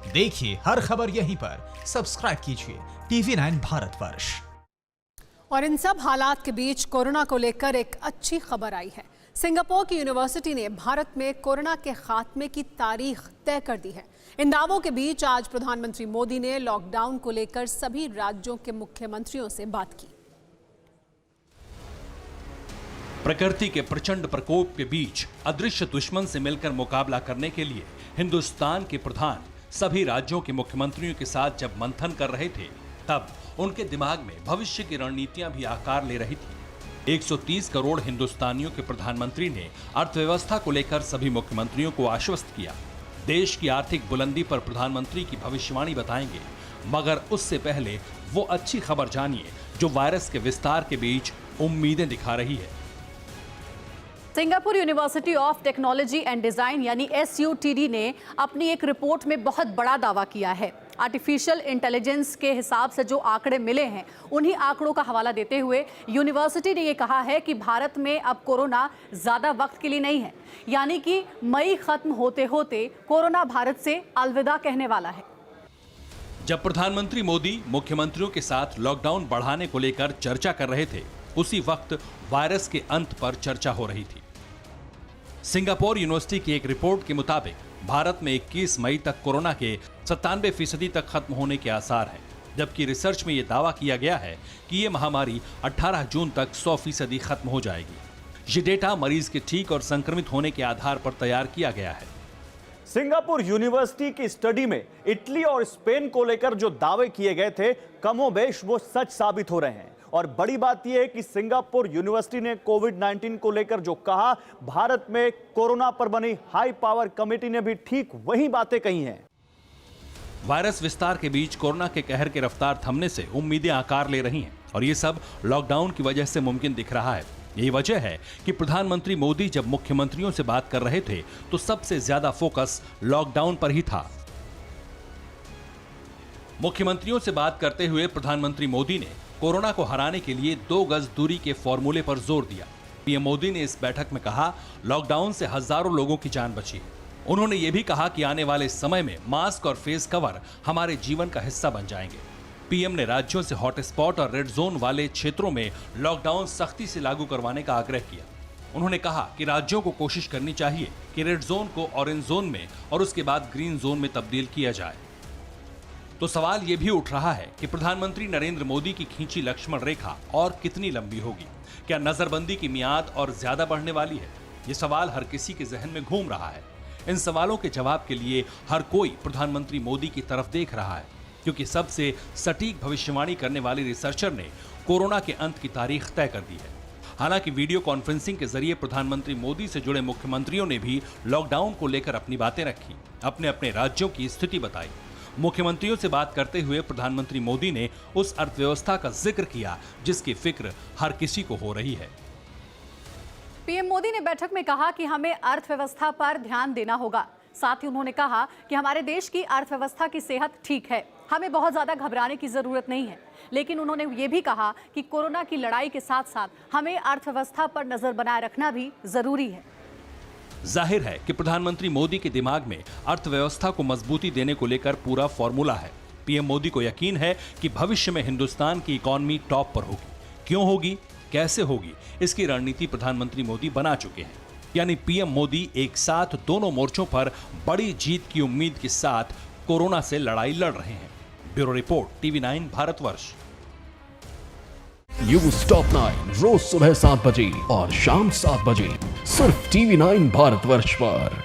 देखिए हर खबर यहीं पर, सब्सक्राइब कीजिए TV9 भारतवर्ष। और इन सब हालात के बीच कोरोना को लेकर एक अच्छी खबर आई है। सिंगापुर की यूनिवर्सिटी ने भारत में कोरोना के खात्मे की तारीख तय कर दी है। इन दावों के बीच आज प्रधानमंत्री मोदी ने लॉकडाउन को लेकर सभी राज्यों के मुख्यमंत्रियों से बात की। प्रकृति के प्रचंड प्रकोप के बीच अदृश्य दुश्मन से मिलकर मुकाबला करने के लिए हिंदुस्तान के प्रधान सभी राज्यों के मुख्यमंत्रियों के साथ जब मंथन कर रहे थे, तब उनके दिमाग में भविष्य की रणनीतियां भी आकार ले रही थी। 130 करोड़ हिंदुस्तानियों के प्रधानमंत्री ने अर्थव्यवस्था को लेकर सभी मुख्यमंत्रियों को आश्वस्त किया। देश की आर्थिक बुलंदी पर प्रधानमंत्री की भविष्यवाणी बताएंगे, मगर उससे पहले वो अच्छी खबर जानिए जो वायरस के विस्तार के बीच उम्मीदें दिखा रही है। Singapore university of technology and design यानी SUTD ने अपनी एक रिपोर्ट में बहुत बड़ा दावा किया है। आर्टिफिशियल इंटेलिजेंस के हिसाब से जो आंकड़े मिले हैं, उन्हीं आंकड़ों का हवाला देते हुए यूनिवर्सिटी ने ये कहा है कि भारत में अब कोरोना ज़्यादा वक्त के लिए नहीं है, यानी कि मई खत्म होते होते कोरोना भारत से अलविदा कहने वाला है। जब प्रधानमंत्री मोदी मुख्यमंत्रियों के साथ लॉकडाउन बढ़ाने को लेकर चर्चा कर रहे थे, उसी वक्त वायरस के अंत पर चर्चा हो रही थी। सिंगापुर यूनिवर्सिटी की एक रिपोर्ट के मुताबिक भारत में 21 मई तक कोरोना के 97% तक खत्म होने के आसार हैं, जबकि रिसर्च में यह दावा किया गया है कि यह महामारी 18 जून तक 100% खत्म हो जाएगी। ये डेटा मरीज के ठीक और संक्रमित होने के आधार पर तैयार किया गया है। सिंगापुर यूनिवर्सिटी की स्टडी में इटली और स्पेन को लेकर जो दावे किए गए थे, कमोबेश वो सच साबित हो रहे हैं। और बड़ी बात यह है कि सिंगापुर यूनिवर्सिटी ने कोविड-19 को लेकर जो कहा, भारत में कोरोना पर बनी हाई पावर कमेटी ने भी ठीक वही बातें कही हैं। वायरस विस्तार के बीच कोरोना के कहर की रफ्तार थमने से उम्मीदें आकार ले रही हैं, और ये सब लॉकडाउन की वजह से मुमकिन दिख रहा है। यही वजह है कि प्रधानमंत्री मोदी जब मुख्यमंत्रियों से बात कर रहे थे, तो सबसे ज्यादा फोकस लॉकडाउन पर ही था। मुख्यमंत्रियों से बात करते हुए प्रधानमंत्री मोदी ने कोरोना को हराने के लिए 2 गज दूरी के फॉर्मूले पर जोर दिया। पीएम मोदी ने इस बैठक में कहा, लॉकडाउन से हजारों लोगों की जान बची है। उन्होंने ये भी कहा कि आने वाले समय में मास्क और फेस कवर हमारे जीवन का हिस्सा बन जाएंगे। पीएम ने राज्यों से हॉटस्पॉट और रेड जोन वाले क्षेत्रों में लॉकडाउन सख्ती से लागू करवाने का आग्रह किया। उन्होंने कहा कि राज्यों को कोशिश करनी चाहिए कि रेड जोन को ऑरेंज जोन में और उसके बाद ग्रीन जोन में तब्दील किया जाए। तो सवाल यह भी उठ रहा है कि प्रधानमंत्री नरेंद्र मोदी की खींची लक्ष्मण रेखा और कितनी लंबी होगी? क्या नजरबंदी की मियाद और ज्यादा बढ़ने वाली है? ये सवाल हर किसी के जहन में घूम रहा है। इन सवालों के जवाब के लिए हर कोई प्रधानमंत्री मोदी की तरफ देख रहा है, क्योंकि सबसे सटीक भविष्यवाणी करने वाली रिसर्चर ने कोरोना के अंत की तारीख तय कर दी है। हालांकि वीडियो कॉन्फ्रेंसिंग के जरिए प्रधानमंत्री मोदी से जुड़े मुख्यमंत्रियों ने भी लॉकडाउन को लेकर अपनी बातें रखी, अपने अपने राज्यों की स्थिति बताई। मुख्यमंत्रियों से बात करते हुए प्रधानमंत्री मोदी ने उस अर्थव्यवस्था का जिक्र किया जिसकी फिक्र हर किसी को हो रही है। पीएम मोदी ने बैठक में कहा कि हमें अर्थव्यवस्था पर ध्यान देना होगा। साथ ही उन्होंने कहा कि हमारे देश की अर्थव्यवस्था की सेहत ठीक है, हमें बहुत ज्यादा घबराने की जरूरत नहीं है। लेकिन उन्होंने ये भी कहा कि कोरोना की लड़ाई के साथ साथ हमें अर्थव्यवस्था पर नजर बनाए रखना भी जरूरी है। जाहिर है कि प्रधानमंत्री मोदी के दिमाग में अर्थव्यवस्था को मजबूती देने को लेकर पूरा फॉर्मूला है। पीएम मोदी को यकीन है कि भविष्य में हिंदुस्तान की इकॉनमी टॉप पर होगी। क्यों होगी, कैसे होगी, इसकी रणनीति प्रधानमंत्री मोदी बना चुके हैं। यानी पीएम मोदी एक साथ दोनों मोर्चों पर बड़ी जीत की उम्मीद के साथ कोरोना से लड़ाई लड़ रहे हैं। Bureau report TV9 Bharatvarsh. News top 9 रोज सुबह 7 बजे और शाम 7 बजे सिर्फ TV9 भारतवर्ष पर।